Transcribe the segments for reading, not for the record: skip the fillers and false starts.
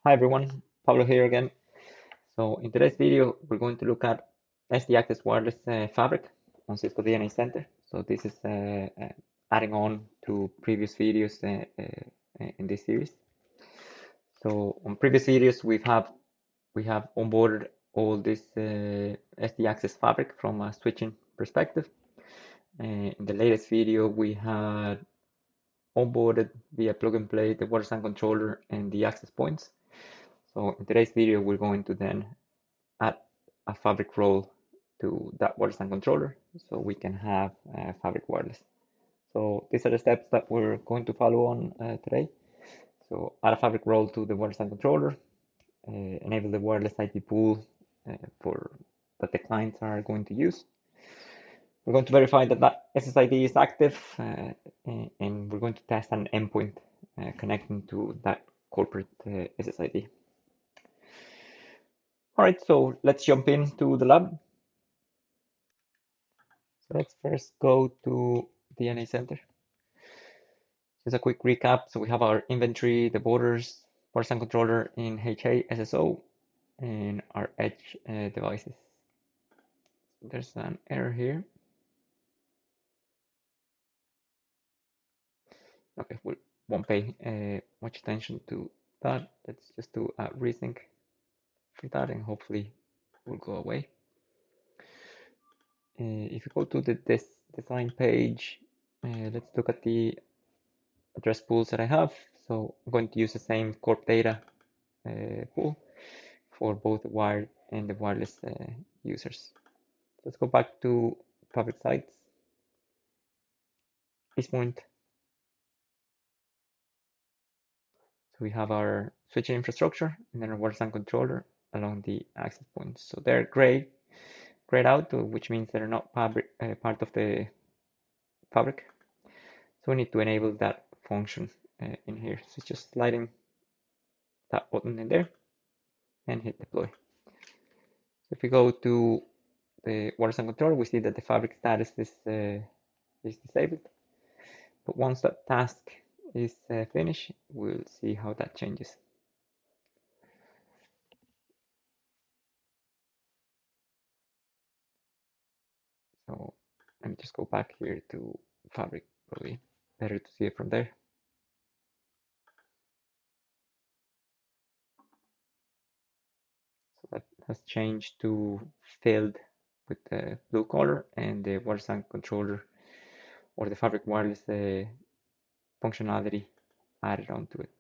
Hi everyone, Pablo here again. So in today's video, we're going to look at SD Access Wireless Fabric on Cisco DNA Center. So this is adding on to previous videos in this series. So on previous videos, we have onboarded all this SD Access Fabric from a switching perspective. In the latest video, we had onboarded via plug and play the water stand controller and the access points. So in today's video, we're going to then add a fabric role to that water stand controller so we can have fabric wireless. So these are the steps that we're going to follow on today. So add a fabric role to the water stand controller, enable the wireless IP pool for that the clients are going to use. We're going to verify that that SSID is active and we're going to test an endpoint connecting to that corporate SSID. All right, so let's jump into the lab. So let's first go to DNA Center. Just a quick recap. So we have our inventory, the borders, water stand controller in HA SSO, and our edge devices. There's an error here. Okay, we won't pay much attention to that. Let's just do a resync for that, and hopefully it will go away. If you go to the design page, let's look at the address pools that I have. So I'm going to use the same corp data pool for both the wired and the wireless users. Let's go back to public sites. This point. So we have our switching infrastructure and then our water stand controller along the access points. So they're grayed out, which means they're not part of the fabric. So we need to enable that function in here. So just sliding that button in there and hit deploy. So if we go to the water stand controller, we see that the fabric status is disabled. But once that task is finished, we'll see how that changes. So let me just go back here to fabric, probably better to see it from there. So that has changed to filled with the blue color and the water stand controller or the fabric wireless functionality added onto it.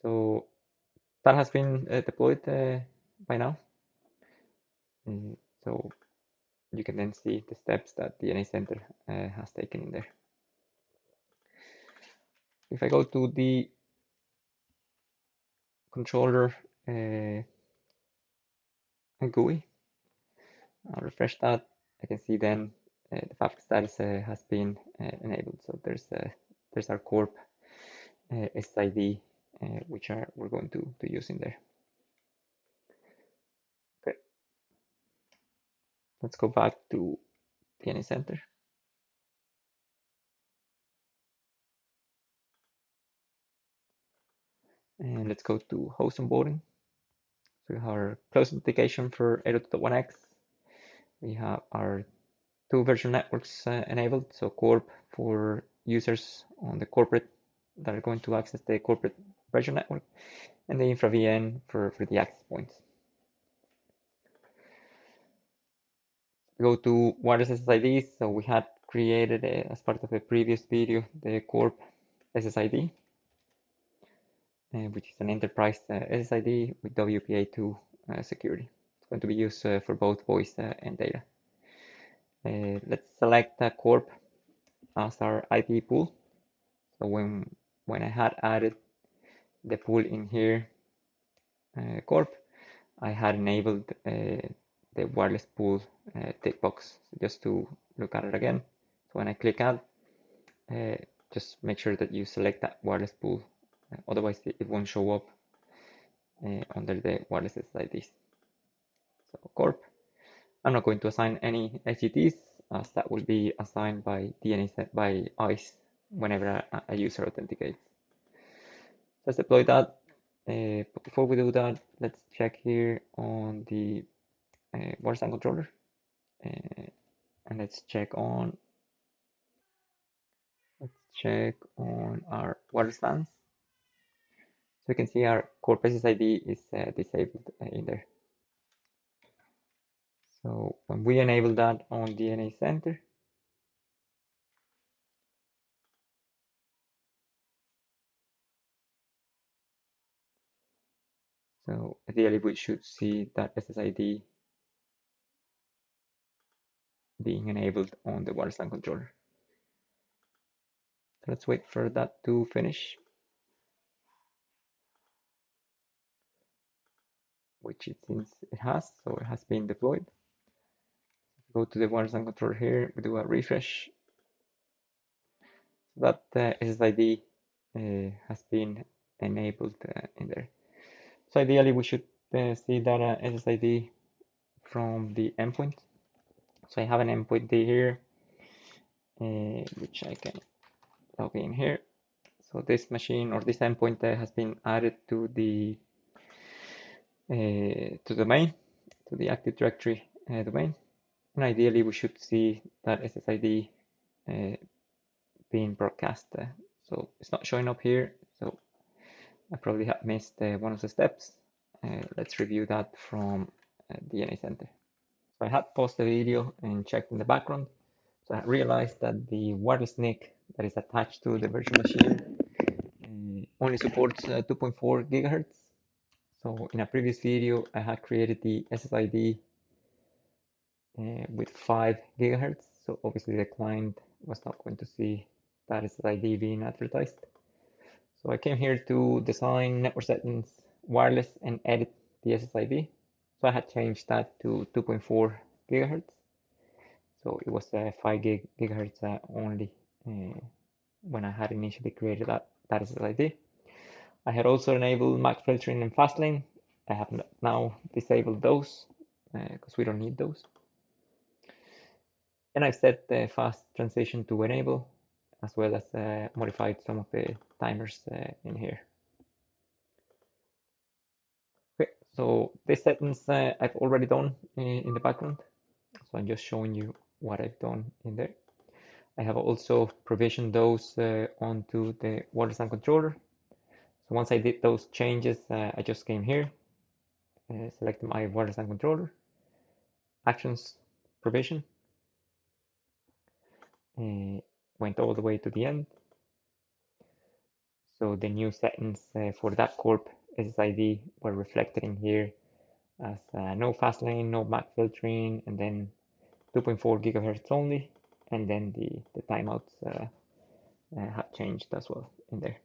So that has been deployed by now. So you can then see the steps that DNA Center has taken in there. If I go to the controller GUI, I'll refresh that. I can see then the fabric status has been enabled. So there's our corp SSID, which we're going to use in there. Okay, let's go back to DNA Center. And let's go to host onboarding. So we have our close authentication for 802.1x. We have our two virtual networks enabled. So corp for users on the corporate that are going to access the corporate virtual network, and the infra VN for the access points. Go to wireless SSIDs. So we had created as part of a previous video the corp SSID, which is an enterprise SSID with WPA2 security. It's going to be used for both voice and data. Let's select corp as our IP pool. So when I had added the pool in here, corp, I had enabled the wireless pool tick box. So just to look at it again. So when I click add, just make sure that you select that wireless pool. Otherwise, it won't show up under the wireless SSIDs. So corp. I'm not going to assign any SGTs as that will be assigned by ICE whenever a user authenticates. Let's deploy that. But before we do that, let's check here on the wireless LAN controller, and let's check on our wireless LANs. So you can see our core SSID is disabled in there. So when we enable that on DNA Center, so ideally we should see that SSID being enabled on the wireless LAN controller. So let's wait for that to finish, which it seems it has. So it has been deployed. Go to the wireless LAN controller here, we do a refresh. So that SSID has been enabled in there. So ideally we should see that SSID from the endpoint. So I have an endpoint here, which I can log in here. So this machine or this endpoint has been added to the domain, to the Active Directory domain. And ideally we should see that SSID being broadcast. So it's not showing up here. So I probably have missed one of the steps. Let's review that from DNA Center. So I had paused the video and checked in the background. So I realized that the wireless NIC that is attached to the virtual machine only supports 2.4 gigahertz. So in a previous video, I had created the SSID with 5 gigahertz. So obviously the client was not going to see that SSID being advertised. So I came here to design network settings, wireless, and edit the SSID. So I had changed that to 2.4 gigahertz. So it was 5 gigahertz only when I had initially created that SSID. I had also enabled MAC filtering and fastlane. I have now disabled those because we don't need those. And I've set the fast transition to enable, as well as modified some of the timers in here. Okay, so these settings I've already done in the background. So I'm just showing you what I've done in there. I have also provisioned those onto the wireless LAN controller. So once I did those changes, I just came here, selected my wireless LAN controller, actions, provision, went all the way to the end. So the new settings for that corp SSID were reflected in here as no fastlane, no MAC filtering, and then 2.4 gigahertz only, and then the timeouts have changed as well in there.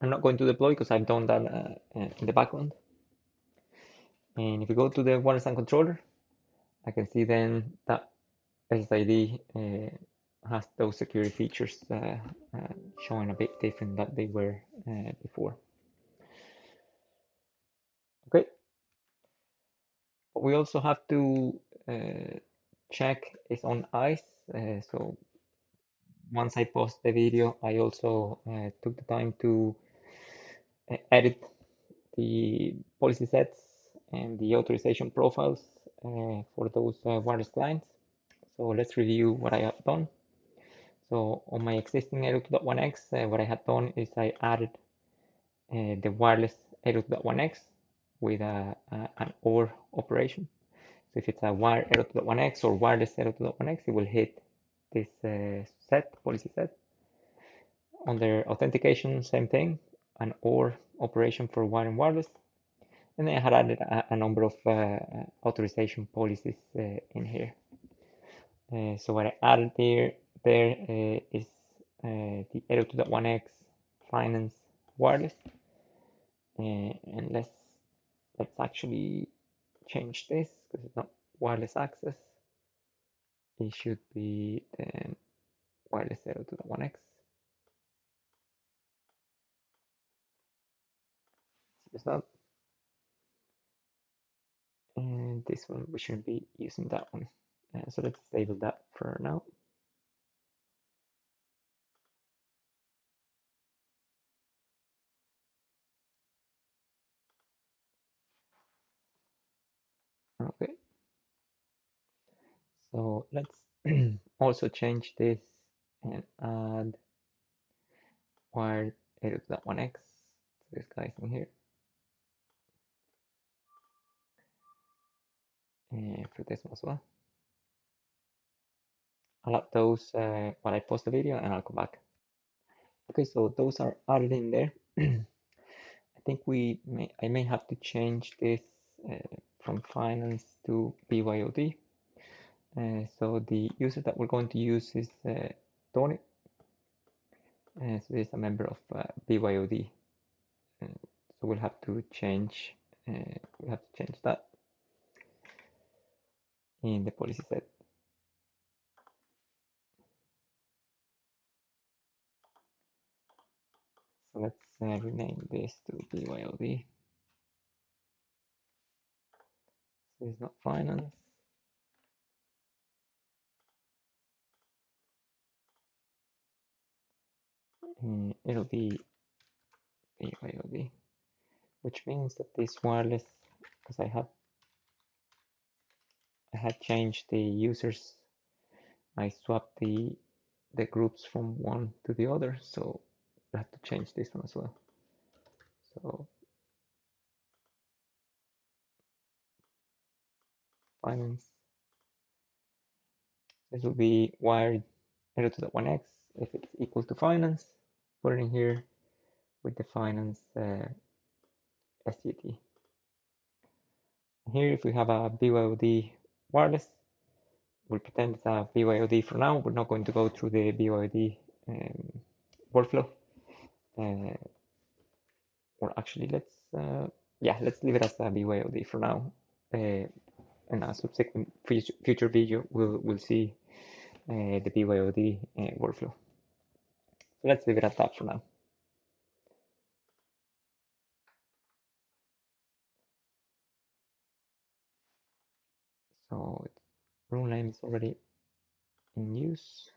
I'm not going to deploy because I've done that in the background. And if you go to the wireless LAN controller, I can see then that SSID has those security features showing a bit different than they were before. Okay, what we also have to check is on ICE. So once I post the video, I also took the time to edit the policy sets and the authorization profiles for those wireless clients. So let's review what I have done. So on my existing 802.1x, what I had done is I added the wireless 802.1x with an OR operation. So if it's a wire 802.1x or wireless 802.1x, it will hit this policy set. Under authentication, same thing, an OR operation for wire and wireless. And then I had added a number of authorization policies in here. So what I added there is the 802.1x finance wireless. And let's actually change this because it's not wireless access. It should be then wireless 802.1x. It's not. And this one, we shouldn't be using that one. So let's disable that for now. So let's also change this and add wired to that 1x. So this guy's in here. And for this one as well. I'll add those while I post the video and I'll come back. Okay, so those are added in there. I think I may have to change this from finance to BYOD. So the user that we're going to use is Tony. So he's a member of BYOD. So we'll have to change that in the policy set. So let's rename this to BYOD. So it's not finance. It'll be BYOD, which means that this wireless, because I had changed the users, I swapped the groups from one to the other, so I have to change this one as well. So finance, this will be wired 0 to the 1x. If it's equal to finance, put it in here with the finance SGT. Here, if we have a BYOD wireless, we'll pretend it's a BYOD for now. We're not going to go through the BYOD workflow. Or actually, let's leave it as a BYOD for now. In a subsequent future video, we'll see the BYOD workflow. So let's leave it at that for now. So rule name is already in use.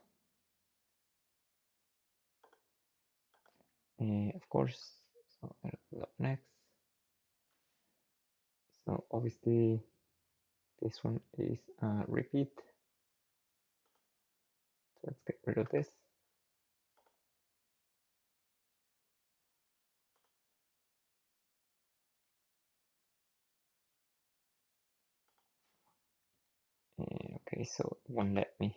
Of course, so next. So obviously this one is a repeat. So let's get rid of this. Okay, so it won't let me.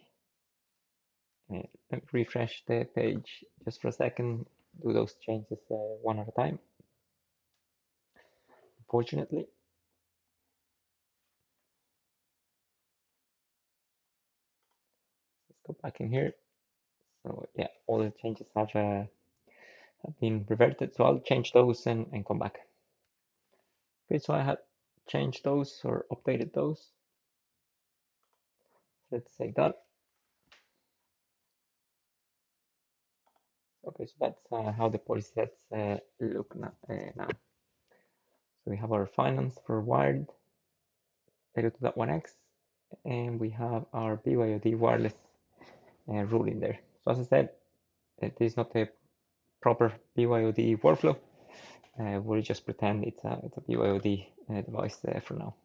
Let me refresh the page just for a second. Do those changes one at a time. Unfortunately. Let's go back in here. So yeah, all the changes have been reverted. So I'll change those and come back. Okay, so I have changed those or updated those. Let's save that. Okay, so that's how the policy sets look now. So we have our finance for wired to that 1x, and we have our BYOD wireless rule in there. So as I said, it is not a proper BYOD workflow. We'll just pretend it's a BYOD device for now.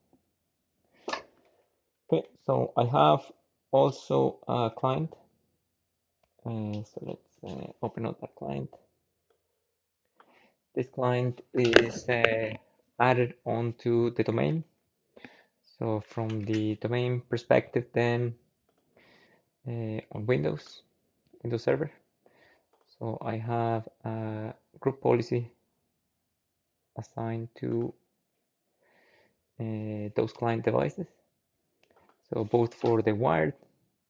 Okay, so I have also a client. So let's open up that client. This client is added onto the domain. So from the domain perspective, then on Windows Server. So I have a group policy assigned to those client devices. So both for the wired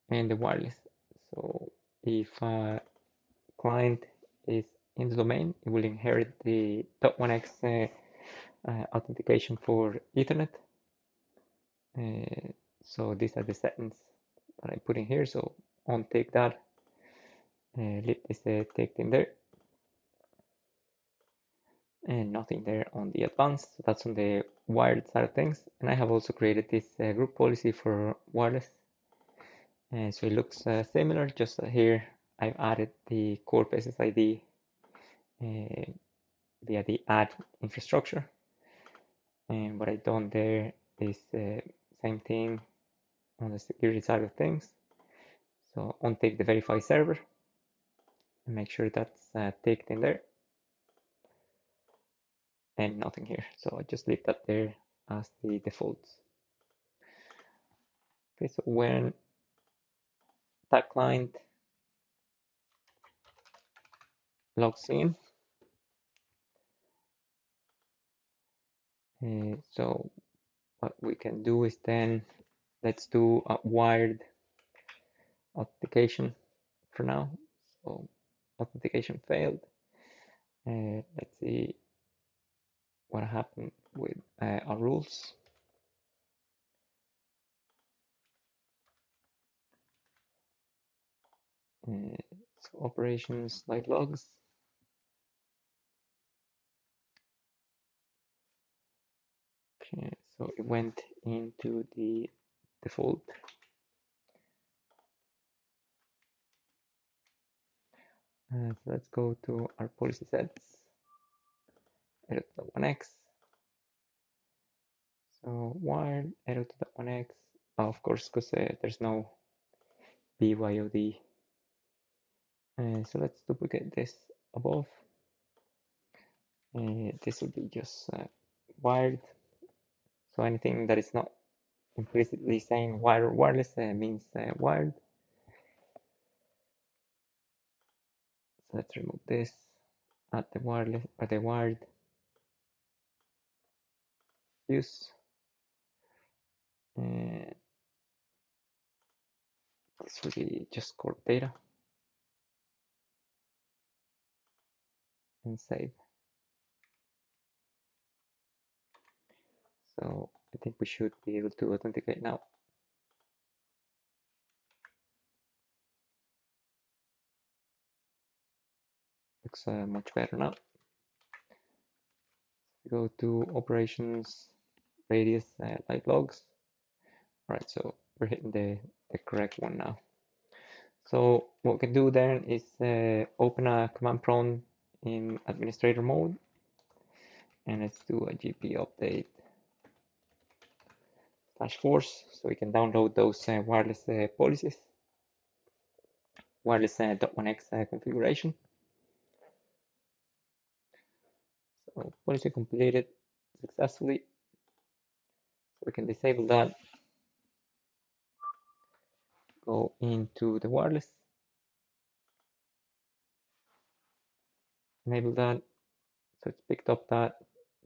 and the wireless. So if a client is in the domain, it will inherit the .1x authentication for Ethernet. So these are the settings that I put in here. So on take that, leave this ticked in there, and nothing there on the advanced. So that's on the wired side of things. And I have also created this group policy for wireless. So it looks similar, just here I've added the corp SSID via the add infrastructure. And what I've done there is same thing on the security side of things. So untick the verify server and make sure that's ticked in there, and nothing here. So I just leave that there as the default. Okay, so when that client logs in, so what we can do is then let's do a wired authentication for now. So authentication failed. Let's see what happened with our rules. So operations like logs. Okay, so it went into the default. So let's go to our policy sets, edit to 1x. So wired, edit to 1x. Of course, because there's no BYOD. So let's duplicate this above. This will be just wired. So anything that is not implicitly saying wired or wireless means wired. So let's remove this, add the wireless or the wired use. This will be just core data and save. So I think we should be able to authenticate now. Looks much better now. Go to operations radius like logs. All right, so we're hitting the correct one now. So what we can do then is open a command prompt in administrator mode, and let's do a GP update /force so we can download those wireless policies, wireless .1x configuration. So policy completed successfully. So we can disable that, go into the wireless, enable that. So it's picked up that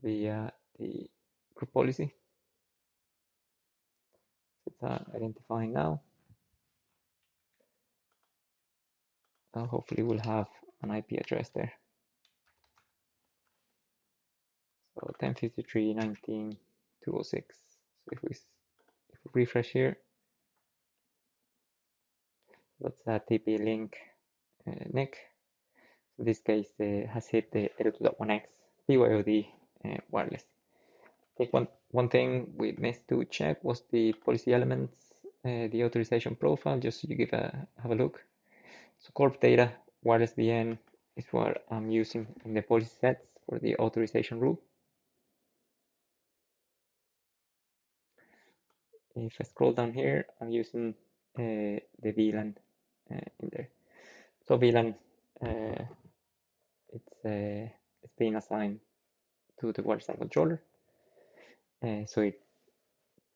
via the group policy. So it's identifying now. Hopefully we'll have an IP address there. So 1053.19.206. So if we refresh here, that's a TP link NIC. In this case, has hit the 802.1x BYOD wireless. I think one thing we missed to check was the policy elements, the authorization profile, just so you have a look. So corp data wireless VN is what I'm using in the policy sets for the authorization rule. If I scroll down here, I'm using the VLAN in there. So VLAN, it's being assigned to the wireless LAN controller, so it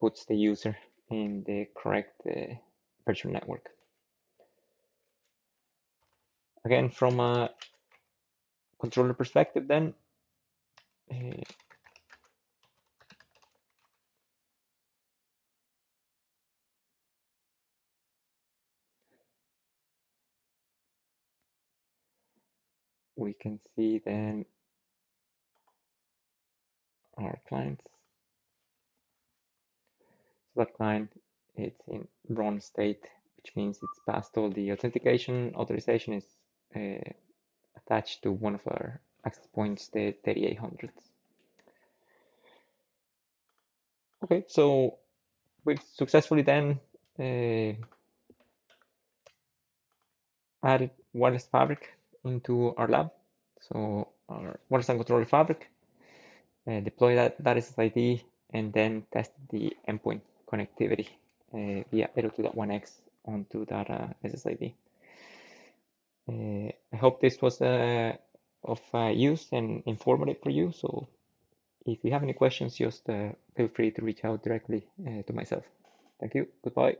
puts the user in the correct virtual network. Again, from a controller perspective, then we can see then our clients. So that client, it's in run state, which means it's passed all the authentication. Authorization is attached to one of our access points, the 3800s. Okay, so we've successfully then added wireless fabric into our lab. So our wireless LAN controller fabric, deploy that SSID, and then test the endpoint connectivity via 802.1x onto that SSID. I hope this was of use and informative for you. So if you have any questions, just feel free to reach out directly to myself. Thank you. Goodbye.